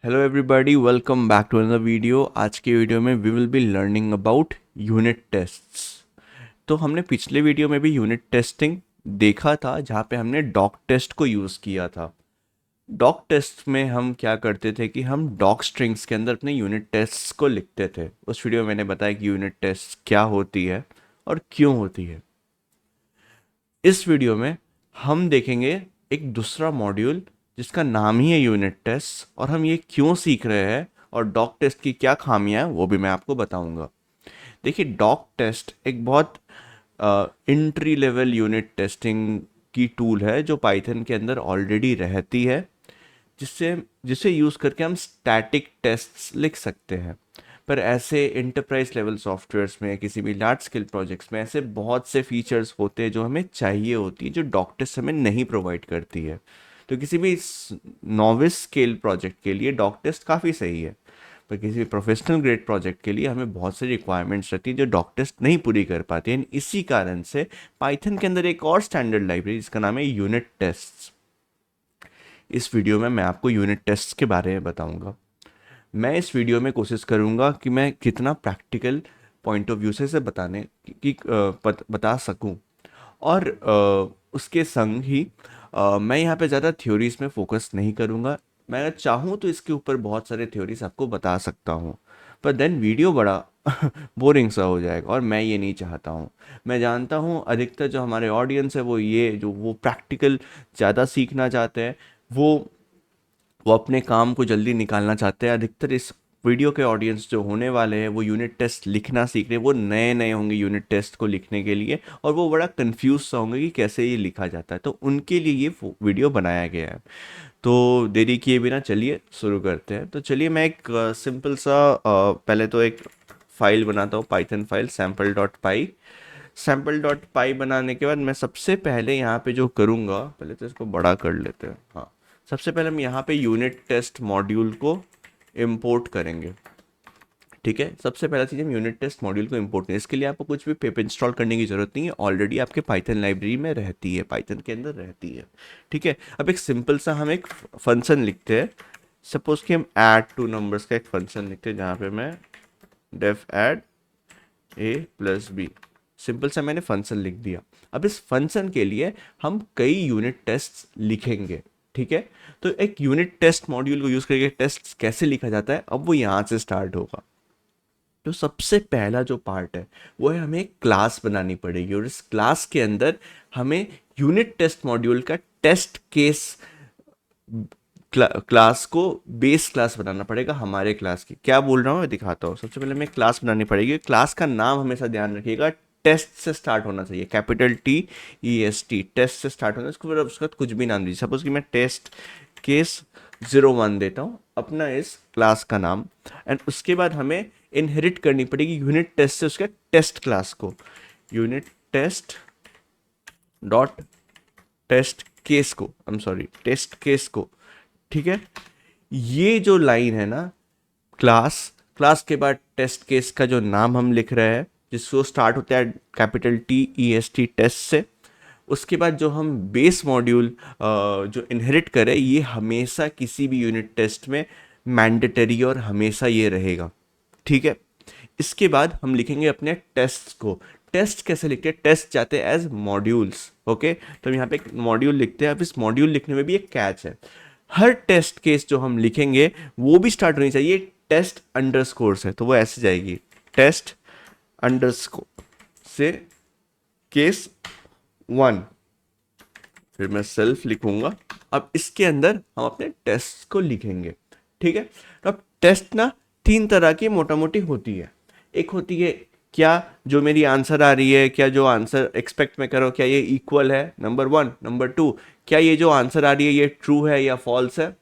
Hello everybody, welcome back to another video. आज के video में we will be learning about unit tests. तो हमने पिछले वीडियो में भी यूनिट टेस्टिंग देखा था, जहाँ पे हमने डॉक टेस्ट को यूज़ किया था। डॉक टेस्ट में हम क्या करते थे कि हम डॉक स्ट्रिंग्स के अंदर अपने यूनिट टेस्ट्स को लिखते थे। उस वीडियो में मैंने बताया कि यूनिट टेस्ट क्या होती है और क्यों होती है। इस वीडियो में हम देखेंगे एक दूसरा मॉड्यूल जिसका नाम ही है यूनिट टेस्ट, और हम ये क्यों सीख रहे हैं और डॉक टेस्ट की क्या खामियां हैं वो भी मैं आपको बताऊंगा। देखिए, डॉक टेस्ट एक बहुत इंट्री लेवल यूनिट टेस्टिंग की टूल है जो पाइथन के अंदर ऑलरेडी रहती है, जिससे जिसे यूज़ करके हम स्टैटिक टेस्ट्स लिख सकते हैं। पर ऐसे इंटरप्राइज लेवल सॉफ्टवेयर्स में, किसी भी लार्ज स्केल प्रोजेक्ट्स में ऐसे बहुत से फीचर्स होते हैं जो हमें चाहिए होती है, जो डॉक टेस्ट हमें नहीं प्रोवाइड करती है। तो किसी भी नॉविस स्केल प्रोजेक्ट के लिए डॉक टेस्ट काफ़ी सही है, पर किसी भी प्रोफेशनल ग्रेड प्रोजेक्ट के लिए हमें बहुत सारी रिक्वायरमेंट्स रहती है जो डॉक टेस्ट नहीं पूरी कर पाती है। इसी कारण से पाइथन के अंदर एक और स्टैंडर्ड लाइब्रेरी जिसका नाम है यूनिट टेस्ट्स। इस वीडियो में मैं आपको यूनिट टेस्ट के बारे में बताऊंगा। मैं इस वीडियो में कोशिश करूंगा कि मैं कितना प्रैक्टिकल पॉइंट ऑफ व्यू से इसे बता सकूं, और उसके संग ही मैं यहाँ पे ज़्यादा थ्योरीज में फोकस नहीं करूँगा। मैं अगर चाहूँ तो इसके ऊपर बहुत सारे थ्योरीज आपको बता सकता हूँ, पर देन वीडियो बड़ा बोरिंग सा हो जाएगा, और मैं ये नहीं चाहता हूँ। मैं जानता हूँ अधिकतर जो हमारे ऑडियंस है वो प्रैक्टिकल ज़्यादा सीखना चाहते हैं। वो वो अपने काम को जल्दी निकालना चाहते हैं। अधिकतर इस वीडियो के ऑडियंस जो होने वाले हैं वो यूनिट टेस्ट लिखना सीख रहे हैं, वो नए नए होंगे यूनिट टेस्ट को लिखने के लिए, और वो बड़ा कंफ्यूज सा होंगे कि कैसे ये लिखा जाता है। तो उनके लिए ये वीडियो बनाया गया है। तो देरी किए बिना चलिए शुरू करते हैं। तो चलिए, मैं एक सिंपल सा पहले तो एक फाइल बनाता हूँ, पाइथन फाइल sample.py। sample.py बनाने के बाद मैं सबसे पहले यहाँ पे जो करूँगा, पहले तो इसको बड़ा कर लेते हैं। हाँ, सबसे पहले हम यहाँ पे यूनिट टेस्ट मॉड्यूल को इम्पोर्ट करेंगे। ठीक है, सबसे पहला चीज़ हम यूनिट टेस्ट मॉड्यूल को इम्पोर्ट करें। इसके लिए आपको कुछ भी पिप इंस्टॉल करने की ज़रूरत नहीं है, ऑलरेडी आपके पाइथन लाइब्रेरी में रहती है, पाइथन के अंदर रहती है। ठीक है, अब एक सिंपल सा हम एक फंक्शन लिखते हैं। सपोज कि हम ऐड टू नंबर्स का एक फंक्शन लिखते हैं, जहाँ पे मैं def add a plus b, simple सा मैंने फंक्शन लिख दिया। अब इस फंक्शन के लिए हम कई यूनिट टेस्ट लिखेंगे। ठीक है, तो एक यूनिट टेस्ट मॉड्यूल को यूज करके टेस्ट कैसे लिखा जाता है, अब वो यहाँ से स्टार्ट होगा। तो सबसे पहला जो पार्ट है वो है, हमें एक क्लास बनानी पड़ेगी, और इस क्लास के अंदर हमें यूनिट टेस्ट मॉड्यूल का टेस्ट केस क्लास को बेस क्लास बनाना पड़ेगा हमारे क्लास की। क्या बोल रहा हूँ मैं दिखाता हूँ। सबसे पहले हमें क्लास बनानी पड़ेगी। क्लास का नाम हमेशा ध्यान रखिएगा, टेस्ट से स्टार्ट होना चाहिए, कैपिटल TEST, टेस्ट से स्टार्ट होना। उसको फिर उसका कुछ भी नाम दीजिए। सपोज कि मैं टेस्ट केस 01 देता हूँ अपना इस क्लास का नाम, एंड उसके बाद हमें इनहेरिट करनी पड़ेगी यूनिट टेस्ट से उसका टेस्ट क्लास को, unit test dot test case को, I am sorry, test case को। ठीक है, ये जो लाइन है ना, क्लास क्लास के बाद टेस्ट केस का जो नाम हम लिख रहे हैं, जिसको स्टार्ट होता है कैपिटल TEST, टेस्ट से, उसके बाद जो हम बेस मॉड्यूल जो इनहेरिट करें, ये हमेशा किसी भी यूनिट टेस्ट में मैंडेटरी और हमेशा ये रहेगा। ठीक है, इसके बाद हम लिखेंगे अपने टेस्ट को। टेस्ट कैसे लिखते हैं, टेस्ट जाते हैं एज मॉड्यूल्स। ओके, तो हम यहाँ पे एक मॉड्यूल लिखते हैं। अब इस मॉड्यूल लिखने में भी एक कैच है, हर टेस्ट केस जो हम लिखेंगे वो भी स्टार्ट होनी चाहिए टेस्ट अंडरस्कोर से। तो वो ऐसे जाएगी, टेस्ट अंडरस्कोर से केस 1, फिर मैं सेल्फ लिखूंगा। अब इसके अंदर हम अपने टेस्ट को लिखेंगे। ठीक है, तो अब टेस्ट ना तीन तरह की मोटा मोटी होती है। एक होती है, क्या जो मेरी आंसर आ रही है, क्या जो आंसर एक्सपेक्ट मैं कर रहा हूँ, क्या ये इक्वल है, नंबर 1। नंबर 2, क्या ये जो आंसर आ रही है ये ट्रू है या फॉल्स है।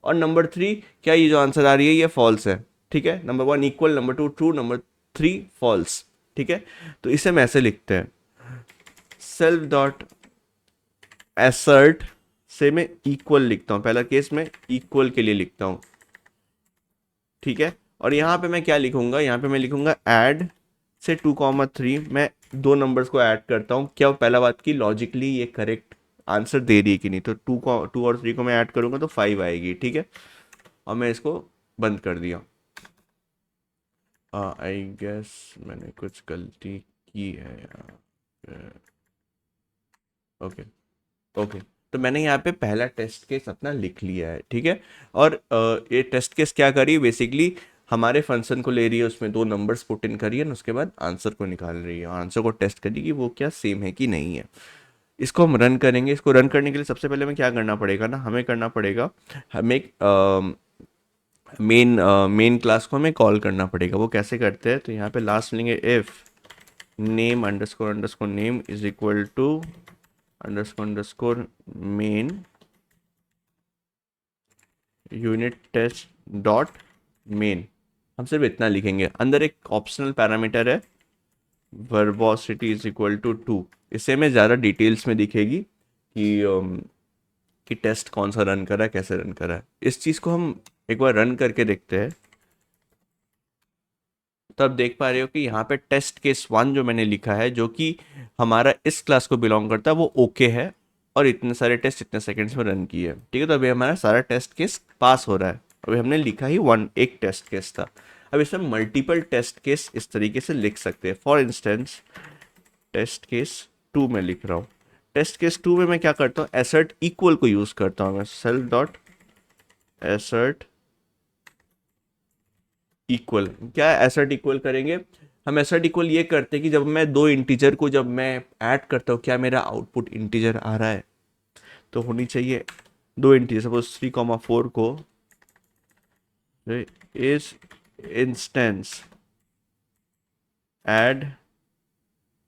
और नंबर 3, क्या ये जो आंसर आ रही है ये फॉल्स है। ठीक है, number 1 equal, number 2 true, number 3 false. ठीक है, तो इसे हम ऐसे लिखते हैं, सेल्फ डॉट एसर्ट से मैं इक्वल लिखता हूँ, पहला केस मैं इक्वल के लिए लिखता हूँ। ठीक है, और यहाँ पे मैं क्या लिखूंगा, यहाँ पे मैं लिखूंगा ऐड से 2,3, मैं दो नंबर्स को ऐड करता हूँ। क्या पहला बात की लॉजिकली ये करेक्ट आंसर दे रही है कि नहीं, तो 2 और 3 को मैं ऐड करूंगा तो 5 आएगी। ठीक है, और मैं इसको बंद कर दिया। आई गेस मैंने कुछ गलती की है यहाँ। ओके ओके, तो मैंने यहाँ पे पहला टेस्ट केस अपना लिख लिया है, ठीक है। और ये टेस्ट केस क्या करी बेसिकली, हमारे फंक्शन को ले रही है, उसमें दो नंबर्स पुट इन करिए, उसके बाद आंसर को निकाल रही है, आंसर को टेस्ट करिए कि वो क्या सेम है कि नहीं है। इसको हम रन करेंगे। इसको रन करने के लिए सबसे पहले हमें क्या करना पड़ेगा ना, हमें करना पड़ेगा, हमें मेन क्लास को हमें कॉल करना पड़ेगा। वो कैसे करते हैं, तो यहाँ पे लास्ट लेंगे if name underscore underscore name is equal to underscore underscore main unit test dot main. हम सिर्फ इतना लिखेंगे। अंदर एक ऑप्शनल पैरामीटर है वर्बोसिटी इज इक्वल टू 2। इससे हमें ज़्यादा डिटेल्स में दिखेगी कि टेस्ट कौन सा रन कर रहा है, कैसे रन कर रहा है। इस चीज़ को हम एक बार रन करके देखते हैं। तो आप देख पा रहे हो कि यहाँ पे टेस्ट केस 1 जो मैंने लिखा है, जो कि हमारा इस क्लास को बिलोंग करता है, वो ओके है और इतने सारे टेस्ट इतने सेकंड्स में रन किए। ठीक है, तो अभी हमारा सारा टेस्ट केस पास हो रहा है। अभी हमने लिखा ही एक टेस्ट केस था। अब इसमें मल्टीपल टेस्ट केस इस तरीके से लिख सकते हैं। फॉर इंस्टेंस टेस्ट केस 2 में लिख रहा हूँ। टेस्ट केस 2 में मैं क्या करता हूँ, एसर्ट इक्वल को यूज़ करता हूँ। मैं सेल्फ डॉट एसर्ट इक्वल, क्या एसर्ट इक्वल करेंगे हम। एसर्ट इक्वल ये करते हैं कि जब मैं दो इंटीजर को जब मैं ऐड करता हूँ, क्या मेरा आउटपुट इंटीजर आ रहा है, तो होनी चाहिए दो इंटीजर। सपोज 3,4 को इस इंस्टेंस ऐड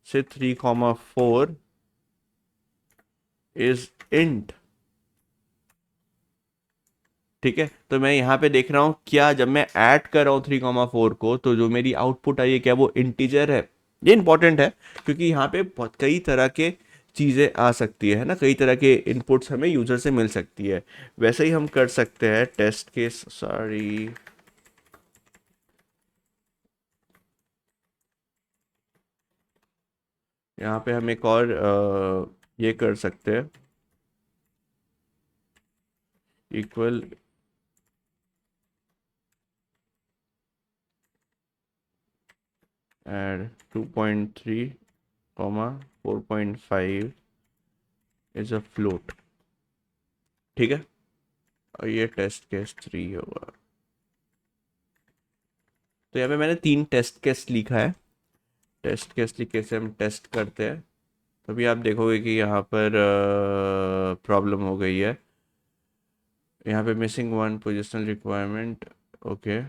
से 3,4 इज इंट। ठीक है, तो मैं यहाँ पे देख रहा हूँ क्या जब मैं ऐड कर रहा हूँ 3,4 को, तो जो मेरी आउटपुट आई है क्या वो इंटीजर है। ये इंपॉर्टेंट है क्योंकि यहाँ पे बहुत कई तरह के चीज़ें आ सकती है ना, कई तरह के इनपुट्स हमें यूजर से मिल सकती है। वैसे ही हम कर सकते हैं टेस्ट केस, सॉरी यहाँ पे हम एक और ये कर सकते हैं, equal add 2.3 comma 4.5 is a float. ठीक है, और ये टेस्ट केस 3 होगा। तो यहाँ पे मैंने 3 टेस्ट केस लिखा है। टेस्ट केस लिखे से हम टेस्ट करते हैं, तभी आप देखोगे कि यहाँ पर प्रॉब्लम हो गई है। यहाँ पे missing one positional requirement. Okay,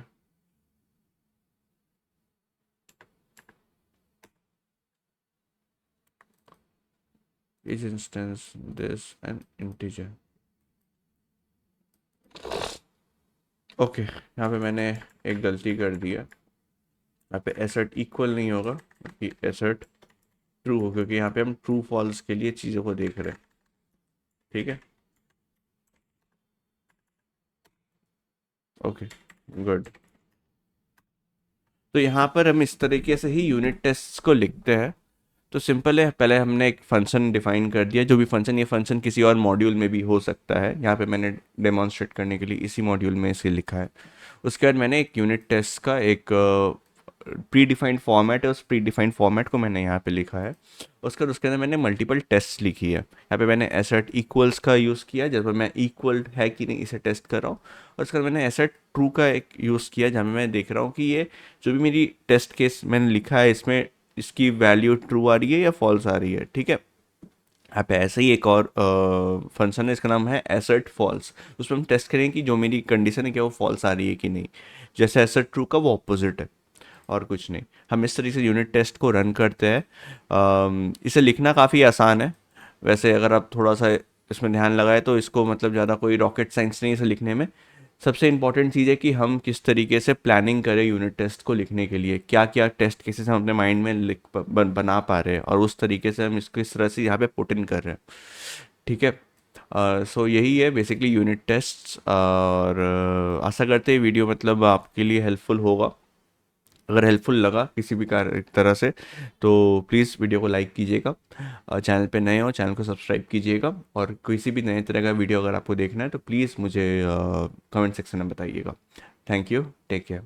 इस instance this an integer. Okay, यहाँ पे मैंने एक गलती कर दी है। यहाँ पे एसर्ट इक्वल नहीं होगा क्योंकि एसर्ट ट्रू हो, क्योंकि यहाँ पे हम ट्रू फॉल्स के लिए चीज़ों को देख रहे हैं। ठीक है, ओके गुड। तो यहाँ पर हम इस तरीके से ही यूनिट टेस्ट्स को लिखते हैं। तो सिंपल है, पहले हमने एक फंक्शन डिफाइन कर दिया, जो भी फंक्शन, ये फंक्शन किसी और मॉड्यूल में भी हो सकता है। यहाँ पे मैंने डेमोन्स्ट्रेट करने के लिए इसी मॉड्यूल में इसे लिखा है। उसके बाद मैंने एक यूनिट टेस्ट का एक प्री डिफाइंड फॉर्मेट है, उस प्री डिफाइंड फॉर्मेट को मैंने यहाँ पे लिखा है। उसके बाद उसके अंदर मैंने मल्टीपल टेस्ट लिखी है। यहाँ पे मैंने एसर्ट इक्वल्स का यूज़ किया, जब मैं इक्वल है कि नहीं इसे टेस्ट कर रहा हूँ। और उसके बाद मैंने एसर्ट ट्रू का एक यूज़ किया, जहाँ मैं देख रहा हूँ कि ये जो भी मेरी टेस्ट केस मैंने लिखा है, इसमें इसकी वैल्यू ट्रू आ रही है या फॉल्स आ रही है। ठीक है, यहाँ पे ऐसे ही एक और फंक्शन है, इसका नाम है एसर्ट फॉल्स। उसमें हम टेस्ट करें कि जो मेरी कंडीशन है क्या वो फॉल्स आ रही है कि नहीं। जैसे एसर्ट ट्रू का वो ऑपोजिट है और कुछ नहीं। हम इस तरीके से यूनिट टेस्ट को रन करते हैं। इसे लिखना काफ़ी आसान है। वैसे अगर आप थोड़ा सा इसमें ध्यान लगाए तो इसको मतलब ज़्यादा कोई रॉकेट साइंस नहीं इसे लिखने में। सबसे इम्पॉर्टेंट चीज़ है कि हम किस तरीके से प्लानिंग करें यूनिट टेस्ट को लिखने के लिए, क्या क्या टेस्ट केसेस हम अपने माइंड में बना पा रहे हैं, और उस तरीके से हम इसको इस तरह से यहाँ पे पुट इन कर रहे हैं। ठीक है, सो यही है बेसिकली यूनिट टेस्ट। और आशा करते हैं वीडियो मतलब आपके लिए हेल्पफुल होगा। अगर हेल्पफुल लगा किसी भी तरह से तो प्लीज़ वीडियो को लाइक कीजिएगा। चैनल पे नए हो चैनल को सब्सक्राइब कीजिएगा, और किसी भी नए तरह का वीडियो अगर आपको देखना है तो प्लीज़ मुझे कमेंट सेक्शन में बताइएगा। Thank you, take care.